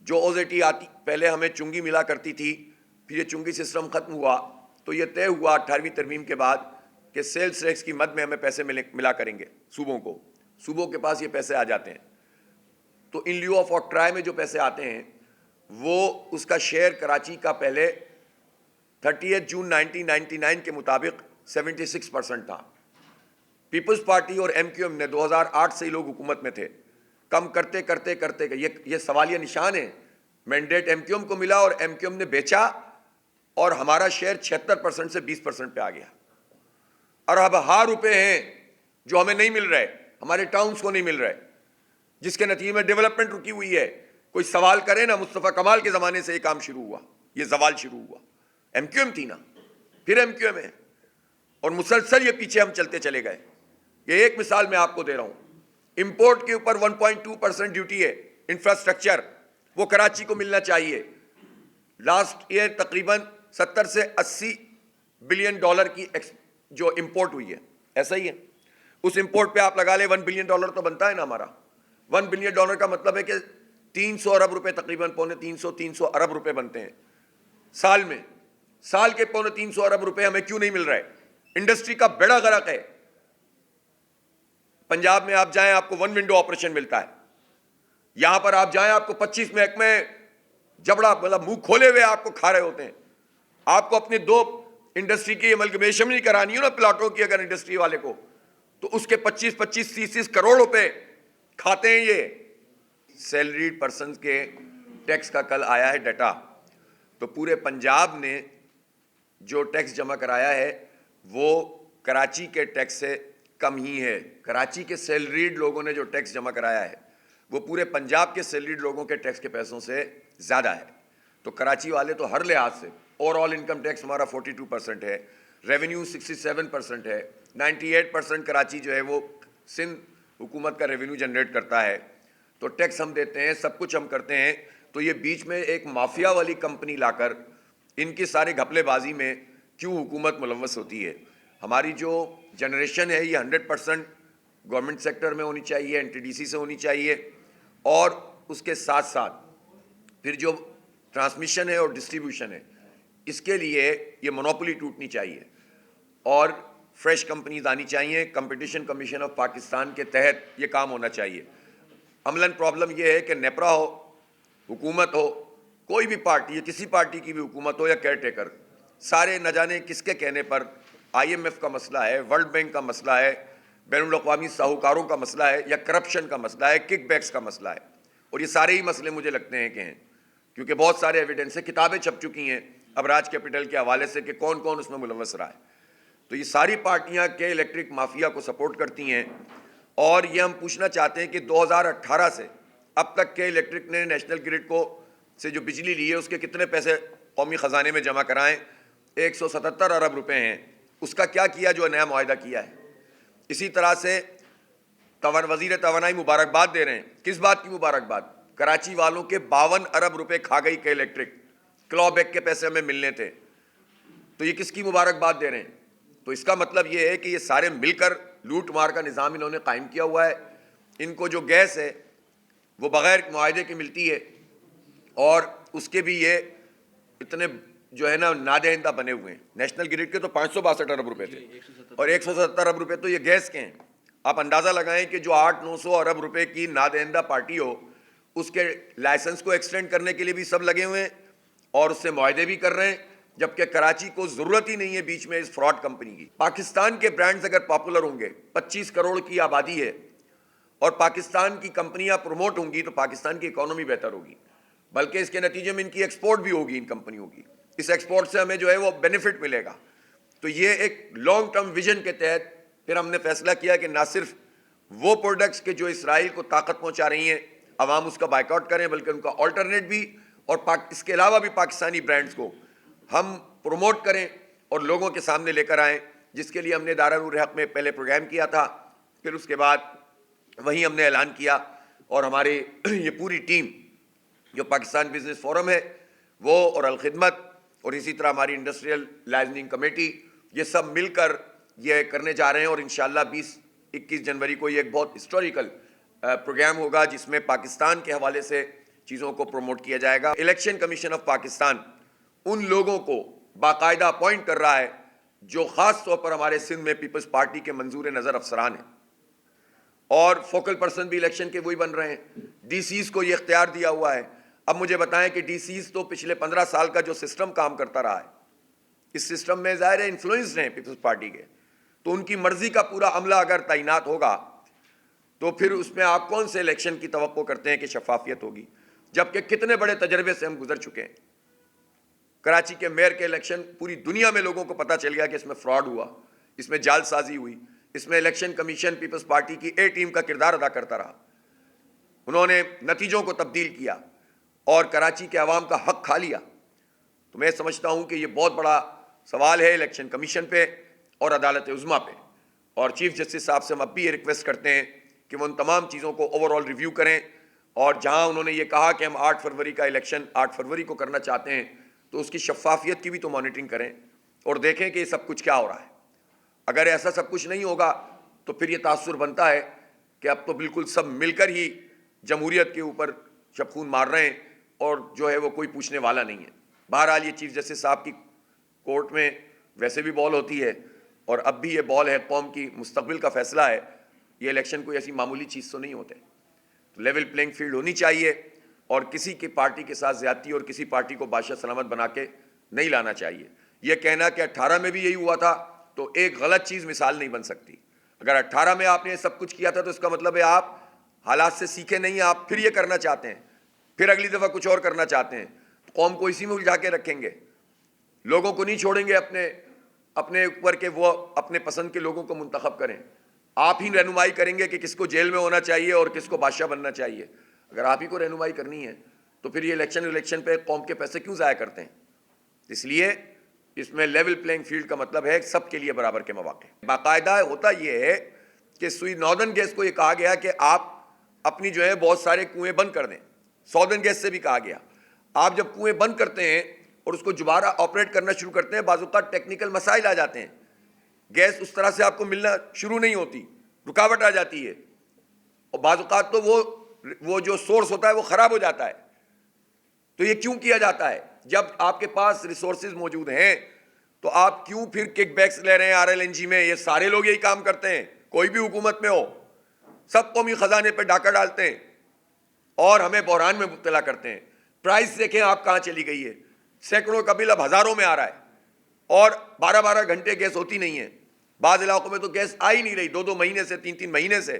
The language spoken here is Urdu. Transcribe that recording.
جو OZT آتی پہلے ہمیں چنگی ملا کرتی تھی، پھر یہ چنگی سسٹم ختم ہوا تو یہ طے ہوا 18ویں ترمیم کے بعد کہ سیلز ٹیکس کی مد میں ہمیں پیسے ملا کریں گے صوبوں کے پاس یہ پیسے آ جاتے ہیں. تو ان لیو آف آکٹرائے میں جو پیسے آتے ہیں وہ اس کا شیئر کراچی کا پہلے 30 جون 1999 کے مطابق 76% تھا. پیپلز پارٹی اور MQM نے 2008 سے ہی لوگ حکومت میں تھے، کم کرتے کرتے کرتے یہ سوالیہ نشان ہے. مینڈیٹ MQM کو ملا اور MQM نے بیچا اور ہمارا شیئر 76% سے 20% پہ آ گیا. اربہ روپے ہیں جو ہمیں نہیں مل رہے، ہمارے ٹاؤنز کو نہیں مل رہے، جس کے نتیجے میں ڈیولپمنٹ رکی ہوئی ہے. کوئی سوال کرے نا، مصطفیٰ کمال کے زمانے سے یہ کام شروع ہوا، یہ زوال شروع ہوا. MQM تھی نا، پھر MQM ہے، اور مسلسل یہ پیچھے ہم چلتے چلے گئے. یہ ایک مثال میں آپ کو دے رہا ہوں. امپورٹ کے اوپر 1.2% ڈیوٹی ہے. انفراسٹرکچر وہ کراچی کو ملنا چاہیے. لاسٹ ایئر تقریباً 70 سے 80 بلین ڈالر کی جو امپورٹ ہوئی ہے، ایسا ہی ہے. اس امپورٹ پہ آپ لگا لیں 1 بلین ڈالر تو بنتا ہے نا ہمارا. 1 بلین ڈالر کا مطلب ہے کہ 300 ارب روپے، تقریباً 300 ارب روپے بنتے ہیں سال میں. سال کے 300 ارب روپے ہمیں کیوں نہیں مل رہے؟ انڈسٹری کا بیڑا غرق ہے. پنجاب میں آپ جائیں آپ کو 1 ونڈو آپریشن ملتا ہے. یہاں پر آپ جائیں آپ کو 25 محکمے جبڑا مطلب منہ کھولے ہوئے آپ کو کھا رہے ہوتے ہیں. آپ کو اپنے 2 انڈسٹری کی املگمیشن نہیں کرانی ہو نا پلاٹوں کی، اگر انڈسٹری والے کو، تو اس کے 25-30 کروڑ روپے کھاتے ہیں یہ. سیلریڈ پرسنز کے ٹیکس کا کل آیا ہے ڈیٹا، تو پورے پنجاب نے جو ٹیکس جمع کرایا ہے وہ کراچی کے ٹیکس سے کم ہی ہے. کراچی کے سیلریڈ لوگوں نے جو ٹیکس جمع کرایا ہے وہ پورے پنجاب کے سیلریڈ لوگوں کے ٹیکس کے پیسوں سے زیادہ ہے. تو کراچی والے تو ہر لحاظ سے، اوور آل انکم ٹیکس ہمارا 42% ہے، ریونیو 67% ہے. 98% کراچی جو ہے وہ سندھ حکومت کا ریونیو جنریٹ کرتا ہے. تو ٹیکس ہم دیتے ہیں، سب کچھ ہم کرتے ہیں. تو یہ بیچ میں ایک مافیا والی کمپنی لا کر ان کی سارے گھپلے بازی میں کیوں حکومت ملوث ہوتی ہے؟ ہماری جو جنریشن ہے یہ 100% گورنمنٹ سیکٹر میں ہونی چاہیے، NTDC سے ہونی چاہیے، اور اس کے ساتھ ساتھ پھر جو ٹرانسمیشن ہے اور ڈسٹریبیوشن ہے اس کے لیے یہ مونوپولی ٹوٹنی چاہیے اور فریش کمپنیز آنی چاہیے. کمپٹیشن کمیشن آف پاکستان کے تحت یہ کام ہونا چاہیے. عملاً پرابلم یہ ہے کہ نیپرا ہو، حکومت ہو، کوئی بھی پارٹی، کسی پارٹی کی بھی حکومت ہو یا کیئر ٹیکر، سارے نہ جانے کس کے کہنے پر IMF کا مسئلہ ہے، ورلڈ بینک کا مسئلہ ہے، بین الاقوامی ساہوکاروں کا مسئلہ ہے، یا کرپشن کا مسئلہ ہے، کک بیکس کا مسئلہ ہے. اور یہ سارے ہی مسئلے مجھے لگتے ہیں کہ ہیں، کیونکہ بہت سارے ایویڈنس ہیں، کتابیں چھپ چکی ہیں ابراج کیپٹل کے حوالے سے کہ کون کون اس میں ملوث رہا ہے. تو یہ ساری پارٹیاں کے الیکٹرک مافیا کو سپورٹ کرتی ہیں. اور یہ ہم پوچھنا چاہتے ہیں کہ 2018 سے اب تک کے الیکٹرک نے نیشنل گریڈ کو سے جو بجلی لی ہے اس کے کتنے پیسے قومی خزانے میں جمع کرائیں؟ 177 ارب روپے ہیں. اس کا کیا کیا جو نیا معاہدہ کیا ہے؟ اسی طرح سے وزیر توانائی مبارکباد دے رہے ہیں. کس بات کی مبارکباد؟ کراچی والوں کے 52 ارب روپے کھا گئی کہ الیکٹرک، کلو بیک کے پیسے ہمیں ملنے تھے. تو یہ کس کی مبارکباد دے رہے ہیں؟ تو اس کا مطلب یہ ہے کہ یہ سارے مل کر لوٹ مار کا نظام انہوں نے قائم کیا ہوا ہے. ان کو جو گیس ہے وہ بغیر معاہدے کی ملتی ہے، اور اس کے بھی یہ اتنے جو ہے نا نادہندہ بنے ہوئے ہیں. نیشنل گریڈ کے تو 562 ارب روپے تھے اور 170 ارب روپے تو یہ گیس کے ہیں. آپ اندازہ لگائیں کہ جو 800-900 ارب روپے کی نادہندہ پارٹی ہو، اس کے لائسنس کو ایکسٹینڈ کرنے کے لیے بھی سب لگے ہوئے ہیں اور اس سے معاہدے بھی کر رہے ہیں، جبکہ کراچی کو ضرورت ہی نہیں ہے بیچ میں اس فراڈ کمپنی کی. پاکستان کے برانڈز اگر پاپولر ہوں گے، 25 کروڑ کی آبادی ہے، اور پاکستان کی کمپنیاں پروموٹ ہوں گی تو پاکستان کی اکانومی بہتر ہوگی، بلکہ اس کے نتیجے میں ان کی ایکسپورٹ بھی ہوگی. ان کمپنیوں کی اس ایکسپورٹ سے ہمیں جو ہے وہ بینیفٹ ملے گا. تو یہ ایک لانگ ٹرم ویژن کے تحت پھر ہم نے فیصلہ کیا کہ نہ صرف وہ پروڈکٹس کے جو اسرائیل کو طاقت پہنچا رہی ہیں عوام اس کا بائیکاٹ کریں، بلکہ ان کا آلٹرنیٹ بھی، اور اس کے علاوہ بھی پاکستانی برانڈز کو ہم پروموٹ کریں اور لوگوں کے سامنے لے کر آئیں، جس کے لیے ہم نے دارالنور حق میں پہلے پروگرام کیا تھا. پھر اس کے بعد وہیں ہم نے اعلان کیا، اور ہماری یہ پوری ٹیم جو پاکستان بزنس فورم ہے وہ، اور الخدمت، اور اسی طرح ہماری انڈسٹریل لائزننگ کمیٹی، یہ سب مل کر یہ کرنے جا رہے ہیں. اور انشاءاللہ 20-21 جنوری کو یہ ایک بہت ہسٹوریکل پروگرام ہوگا جس میں پاکستان کے حوالے سے چیزوں کو پروموٹ کیا جائے گا. الیکشن کمیشن آف پاکستان ان لوگوں کو باقاعدہ اپوائنٹ کر رہا ہے جو خاص طور پر ہمارے سندھ میں پیپلز پارٹی کے منظور نظر افسران ہیں, اور فوکل پرسن بھی الیکشن کے وہی بن رہے ہیں. ڈی سیز کو یہ اختیار دیا ہوا ہے. اب مجھے بتائیں کہ ڈی سیز تو پچھلے 15 سال کا جو سسٹم کام کرتا رہا ہے, اس سسٹم میں ظاہر ہے انفلوئنسڈ ہیں پیپلز پارٹی کے, تو ان کی مرضی کا پورا عملہ اگر تعینات ہوگا تو پھر اس میں آپ کون سے الیکشن کی توقع کرتے ہیں کہ شفافیت ہوگی, جبکہ کتنے بڑے تجربے سے ہم گزر چکے ہیں. کراچی کے میئر کے الیکشن پوری دنیا میں لوگوں کو پتہ چل گیا کہ اس میں فراڈ ہوا, اس میں جعل سازی ہوئی, اس میں الیکشن کمیشن پیپلز پارٹی کی اے ٹیم کا کردار ادا کرتا رہا. انہوں نے نتیجوں کو تبدیل کیا اور کراچی کے عوام کا حق کھا لیا. تو میں سمجھتا ہوں کہ یہ بہت بڑا سوال ہے الیکشن کمیشن پہ اور عدالت عظمیٰ پہ, اور چیف جسٹس صاحب سے ہم اب بھی یہ ریکویسٹ کرتے ہیں کہ وہ ان تمام چیزوں کو اوور آل ریویو کریں, اور جہاں انہوں نے یہ کہا کہ ہم 8 فروری کا الیکشن 8 فروری کو کرنا چاہتے ہیں تو اس کی شفافیت کی بھی تو مانیٹرنگ کریں اور دیکھیں کہ یہ سب کچھ کیا ہو رہا ہے. اگر ایسا سب کچھ نہیں ہوگا تو پھر یہ تاثر بنتا ہے کہ اب تو بالکل سب مل کر ہی جمہوریت کے اوپر شبخون مار رہے ہیں اور جو ہے وہ کوئی پوچھنے والا نہیں ہے. بہرحال یہ چیف جسٹس صاحب کی کورٹ میں ویسے بھی بال ہوتی ہے, اور اب بھی یہ بال ہے, قوم کی مستقبل کا فیصلہ ہے. یہ الیکشن کوئی ایسی معمولی چیز تو نہیں ہوتے. تو لیول پلینگ فیلڈ ہونی چاہیے, اور کسی کی پارٹی کے ساتھ زیادتی اور کسی پارٹی کو بادشاہ سلامت بنا کے نہیں لانا چاہیے. یہ کہنا کہ 18 میں بھی یہی ہوا تھا تو ایک غلط چیز مثال نہیں بن سکتی. اگر 18 میں آپ نے یہ سب کچھ کیا تھا تو اس کا مطلب ہے آپ حالات سے سیکھے نہیں, آپ پھر یہ کرنا چاہتے ہیں, پھر اگلی دفعہ کچھ اور کرنا چاہتے ہیں. قوم کو اسی میں الجھا کے رکھیں گے, لوگوں کو نہیں چھوڑیں گے اپنے اوپر کہ وہ اپنے پسند کے لوگوں کو منتخب کریں. آپ ہی رہنمائی کریں گے کہ کس کو جیل میں ہونا چاہیے اور کس کو بادشاہ بننا چاہیے. اگر آپ ہی کو رہنمائی کرنی ہے تو پھر یہ الیکشن پہ قوم کے پیسے کیوں ضائع کرتے ہیں؟ اس لیے اس میں لیول پلینگ فیلڈ کا مطلب ہے سب کے لیے برابر کے مواقع. باقاعدہ ہوتا یہ ہے کہ سوئی ناردرن گیس کو یہ کہا گیا کہ آپ اپنی جو ہے بہت سارے کنویں بند کر دیں. ساؤدرن گیس سے بھی کہا گیا آپ جب کنویں بند کرتے ہیں اور اس کو دوبارہ آپریٹ کرنا شروع کرتے ہیں, بعض اوقات ٹیکنیکل مسائل آ جاتے ہیں, گیس اس طرح سے آپ کو ملنا شروع نہیں ہوتی, رکاوٹ آ جاتی ہے, اور بعض اوقات تو وہ جو سورس ہوتا ہے وہ خراب ہو جاتا ہے. تو یہ کیوں کیا جاتا ہے؟ جب آپ کے پاس ریسورسز موجود ہیں تو آپ کیوں پھر کک بیکس لے رہے ہیں RLNG میں؟ یہ سارے لوگ یہی کام کرتے ہیں, کوئی بھی حکومت میں ہو, سب قومی خزانے پہ ڈاکہ ڈالتے ہیں اور ہمیں بحران میں مبتلا کرتے ہیں. پرائس دیکھیں آپ کہاں چلی گئی ہے, سینکڑوں کا بل اب ہزاروں میں آ رہا ہے, اور 12 گھنٹے گیس ہوتی نہیں ہے. بعض علاقوں میں تو گیس آ ہی نہیں رہی, 2 مہینے سے 3 مہینے سے.